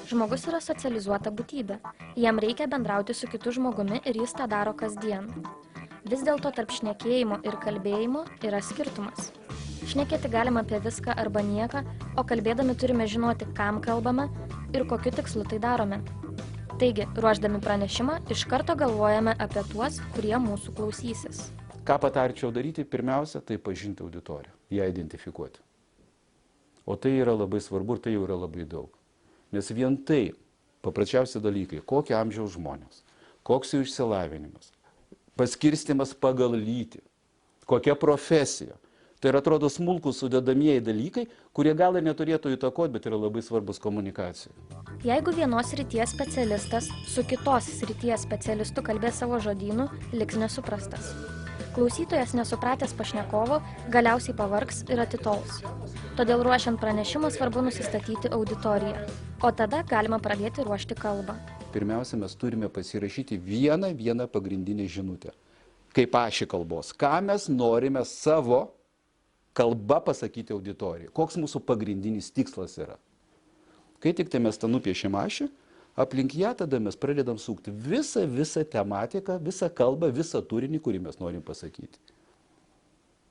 Žmogus yra socializuota būtybė. Jam reikia bendrauti su kitu žmogumi ir jis tą daro kasdien. Vis dėlto tarp šnekėjimo ir kalbėjimo yra skirtumas. Šnekėti galima apie viską arba nieką, o kalbėdami turime žinoti, kam kalbame ir kokiu tikslu tai darome. Taigi, ruošdami pranešimą, iš karto galvojame apie tuos, kurie mūsų klausysis. Ką patarčiau daryti? Pirmiausia, tai pažinti auditoriją, ją identifikuoti. O tai yra labai svarbu ir tai jau yra labai daug. Nes vien tai, paprasčiausi dalykai, kokio amžiaus žmonės, koks jų išsilavinimas, paskirstimas pagal lytį, kokia profesija. Tai yra, atrodo, smulkūs sudedamieji dalykai, kurie gal ir neturėtų įtakoti, bet yra labai svarbus komunikacijai. Jeigu vienos srities specialistas su kitos srities specialistu kalbės savo žodynu, liks nesuprastas. Klausytojas nesupratęs pašnekovo galiausiai pavargs ir atitols. Todėl ruošiant pranešimą svarbu nusistatyti auditoriją, o tada galima pradėti ruošti kalbą. Pirmiausia, mes turime pasirašyti vieną pagrindinę žinutę. Kaip ašį kalbos. Ką mes norime savo kalba pasakyti auditorijai. Koks mūsų pagrindinis tikslas yra. Kai tik tai mes tą nupiešim ašį, aplink ją tada mes pradedam sukti visą tematiką, visą kalbą, visą turinį, kurį mes norim pasakyti.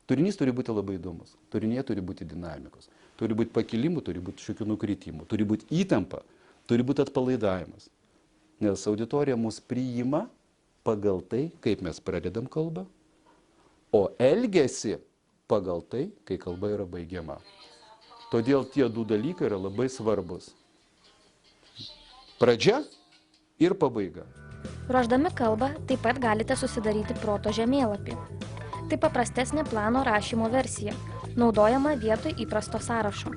Turinys turi būti labai įdomus. Turinėje turi būti dinamikos. Turi būti pakilimų, turi būti šiokių nukritimų. Turi būti įtampa, turi būti atpalaidavimas. Nes auditorija mus priima pagal tai, kaip mes pradedam kalbą, o elgiasi pagal tai, kai kalba yra baigiama. Todėl tie du dalykai yra labai svarbus. Pradžia ir pabaiga. Ruošdami kalbą taip pat galite susidaryti proto žemėlapį. Tai paprastesnė plano rašymo versija, naudojama vietoj įprasto sąrašo.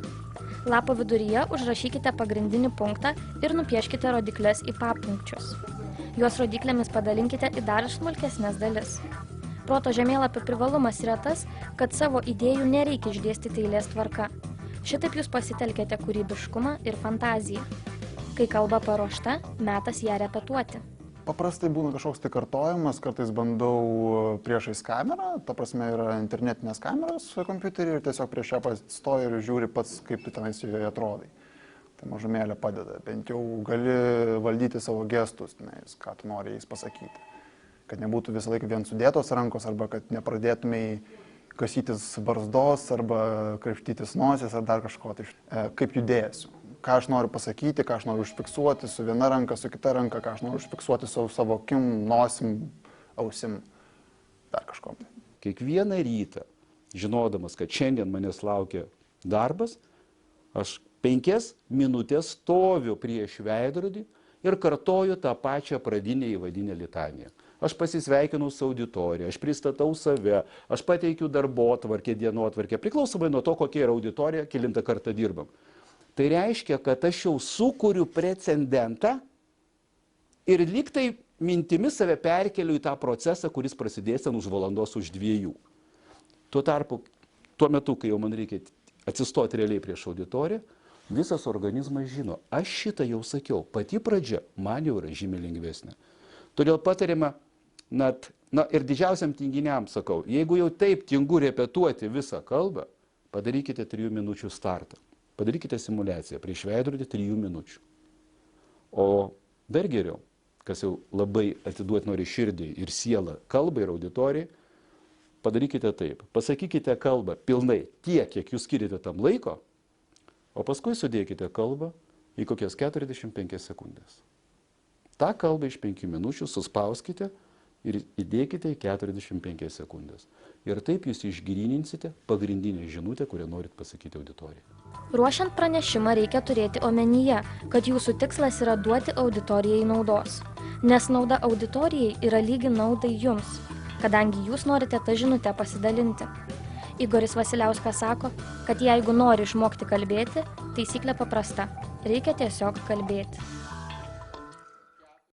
Lapo viduryje užrašykite pagrindinį punktą ir nupieškite rodikles į papunkčius. Juos rodiklėmis padalinkite į dar smulkesnes dalis. Proto žemėlapio privalumas yra tas, kad savo idėjų nereikia išdėstyti eilės tvarka. Šitaip jūs pasitelkėte kūrybiškumą ir fantaziją. Kai kalba paruošta, metas ją repetuoti. Paprastai būna kažkoks tai kartojimas, kartais bandau priešais kamerą, ta prasme yra internetinės kameros kompiuterį ir tiesiog prieš ją stoji ir žiūri pats, kaip tu tenais joje atrodai. Tai mažumėlė padeda, bent jau gali valdyti savo gestus, ką tu nori jais pasakyti. Kad nebūtų visą laiką vien sudėtos rankos, arba kad nepradėtumai kasytis barzdos, arba krapštytis nosies, ar dar kažko. Tai kaip judėsiu, ką aš noriu pasakyti, ką aš noriu užfiksuoti su viena ranka, su kita ranka, ką aš noriu užfiksuoti su savo akim, nosim, ausim, dar kažko. Kiekvieną rytą, žinodamas, kad šiandien manęs laukia darbas, aš 5 minutės stoviu prieš veidrodį ir kartoju tą pačią pradinę įvadinę litaniją. Aš pasisveikinu su auditorija, aš pristatau save, aš pateikiu darbotvarkę, dienotvarkę, priklausomai nuo to, kokia yra auditorija, kelintą kartą dirbam. Tai reiškia, kad aš jau sukuriu precedentą ir lyg tai mintimis save perkeliu į tą procesą, kuris prasidės ten už valandos, už 2. Tuo tarpu, tuo metu, kai jau man reikia atsistoti realiai prieš auditoriją, visas organizmas žino, aš šitą jau sakiau, pati pradžia man jau yra žymiai lengvesnė. Todėl patariama, ir didžiausiam tinginiam sakau, jeigu jau taip tingu repetuoti visą kalbą, padarykite 3 minučių startą. Padarykite simuliaciją prieš veidrodį 3 minučių. O dar geriau, kas jau labai atiduoti nori širdį ir sielą kalbai ir auditorijai, padarykite taip. Pasakykite kalbą pilnai tiek, kiek jūs skirite tam laiko, o paskui sudėkite kalbą į kokias 45 sekundės. Ta kalbą iš 5 minučių suspauskite ir įdėkite į 45 sekundės. Ir taip jūs išgryninsite pagrindinę žinutę, kurią norit pasakyti auditorijai. Ruošiant pranešimą reikia turėti omenyje, kad jūsų tikslas yra duoti auditorijai naudos. Nes nauda auditorijai yra lygi naudai jums, kadangi jūs norite tą žinutę pasidalinti. Igoris Vasiliauskas sako, kad jeigu nori išmokti kalbėti, taisyklė paprasta. Reikia tiesiog kalbėti.